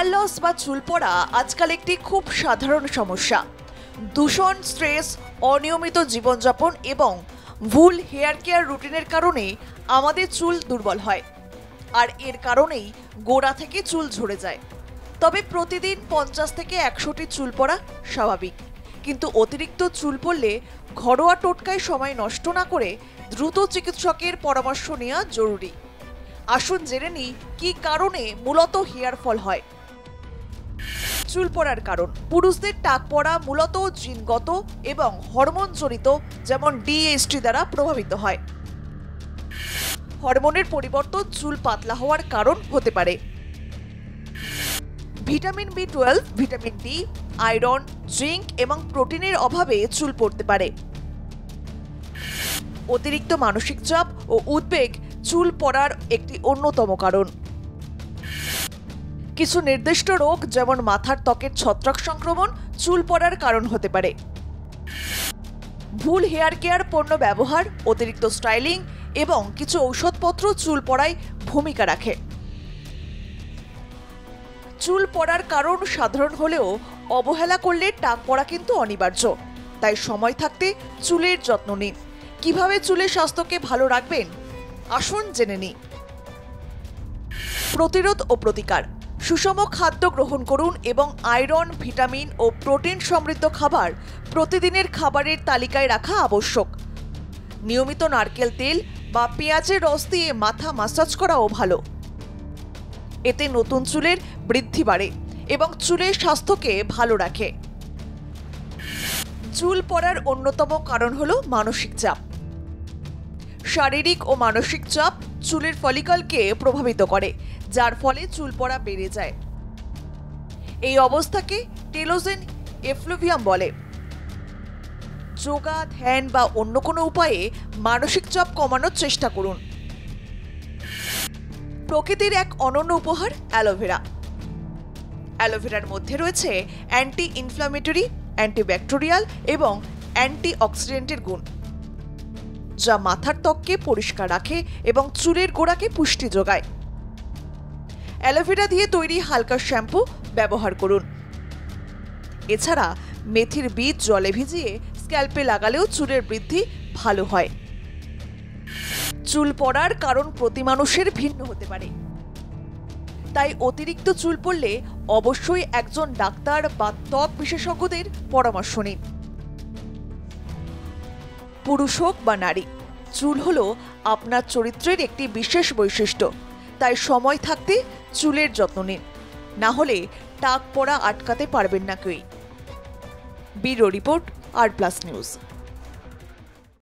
Hair loss বা চুল পড়া আজকাল একটি খুব সাধারণ সমস্যা। দূষণ, স্ট্রেস, অনিয়মিত জীবনযাপন এবং ভুল হেয়ার কেয়ার রুটিনের কারণে আমাদের চুল দুর্বল হয়, আর এর কারণেই গোড়া থেকে চুল ঝরে যায়। তবে প্রতিদিন 50 থেকে 100টি চুল পড়া স্বাভাবিক, কিন্তু অতিরিক্ত চুল পড়লে ঘরোয়া টোটকায় সময় নষ্ট না করে দ্রুত চিকিৎসকের পরামর্শ নেওয়া জরুরি। আসুন জেনে নিই কী কারণে মূলত হেয়ার ফল হয়। চুল পড়ার কারণ। পুরুষদের টাক পড়া মূলত জিনগত এবং হরমোনজনিত, যেমন DHT দ্বারা প্রভাবিত হয়। হরমোনের পরিবর্তন চুল পাতলা হওয়ার কারণ হতে পারে। Vitamin B12, vitamin D, iron, zinc এবং প্রোটিনের অভাবে চুল পড়তে পারে। অতিরিক্ত মানসিক চাপ ও উদ্বেগ চুল পড়ার একটি অন্যতম কারণ। কিছু নির্দিষ্ট রোগ, যেমন মাথার ত্বকের ছত্রাক সংক্রমণ, চুল পড়ার কারণ হতে পারে। ভুল হেয়ার কেয়ার পণ্য ব্যবহার, অতিরিক্ত স্টাইলিং এবং কিছু ঔষধপত্র চুল পড়ায় ভূমিকা রাখে। চুল পড়ার কারণ সাধারণ হলেও অবহেলা করলে টাক পড়া কিন্তু অনিবার্য। তাই সময় থাকতে চুলের যত্ন নিন। কিভাবে চুলের স্বাস্থ্যকে ভালো রাখবেন আসুন জেনে নিই। প্রতিরোধ ও প্রতিকার। সুষম খাদ্য গ্রহণ করুন এবং আয়রন, ভিটামিন ও প্রোটিন সমৃদ্ধ খাবার প্রতিদিনের খাবারের তালিকায় রাখা আবশ্যক। নিয়মিত নারকেল তেল বা পেঁয়াজের রস দিয়ে মাথা ম্যাসাজ করাও ভালো। এতে নতুন চুলের বৃদ্ধি বাড়ে এবং চুলের স্বাস্থ্যকে ভালো রাখে। চুল পড়ার অন্যতম কারণ হলো মানসিক চাপ। শারীরিক ও মানসিক চাপ চুলের ফলিকলকে প্রভাবিত করে, যার ফলে চুল পড়া বেড়ে যায়। এই অবস্থাকে টেলোজেন এফ্লুভিয়াম বলে। যোগা, ধ্যান বা অন্য কোনো উপায়ে মানসিক চাপ কমানোর চেষ্টা করুন। প্রকৃতির এক অনন্য উপহার অ্যালোভেরা। অ্যালোভেরার মধ্যে রয়েছে অ্যান্টি ইনফ্ল্যামেটরি, অ্যান্টিব্যাকটেরিয়াল এবং অ্যান্টিঅক্সিডেন্টের গুণ, যা মাথার ত্বককে পরিষ্কার রাখে এবং চুলের গোড়াকে পুষ্টি যোগায়। অ্যালোভেরা দিয়ে তৈরি হালকা শ্যাম্পু ব্যবহার করুন। এছাড়া মেথির বীজ জলে ভিজিয়ে স্ক্যাল্পে লাগালেও চুলের বৃদ্ধি ভালো হয়। চুল পড়ার কারণ প্রতি মানুষের ভিন্ন হতে পারে, তাই অতিরিক্ত চুল পড়লে অবশ্যই একজন ডাক্তার বা ত্বক বিশেষজ্ঞদের পরামর্শ নিন। পুরুষ হোক বা নারী, চুল হলো আপনার চরিত্রের একটি বিশেষ বৈশিষ্ট্য। তাই সময় থাকতে চুলের যত্ন নিন, না হলে টাক পড়া আটকাতে পারবেন না কেউই। ব্যুরো রিপোর্ট, আর প্লাস নিউজ।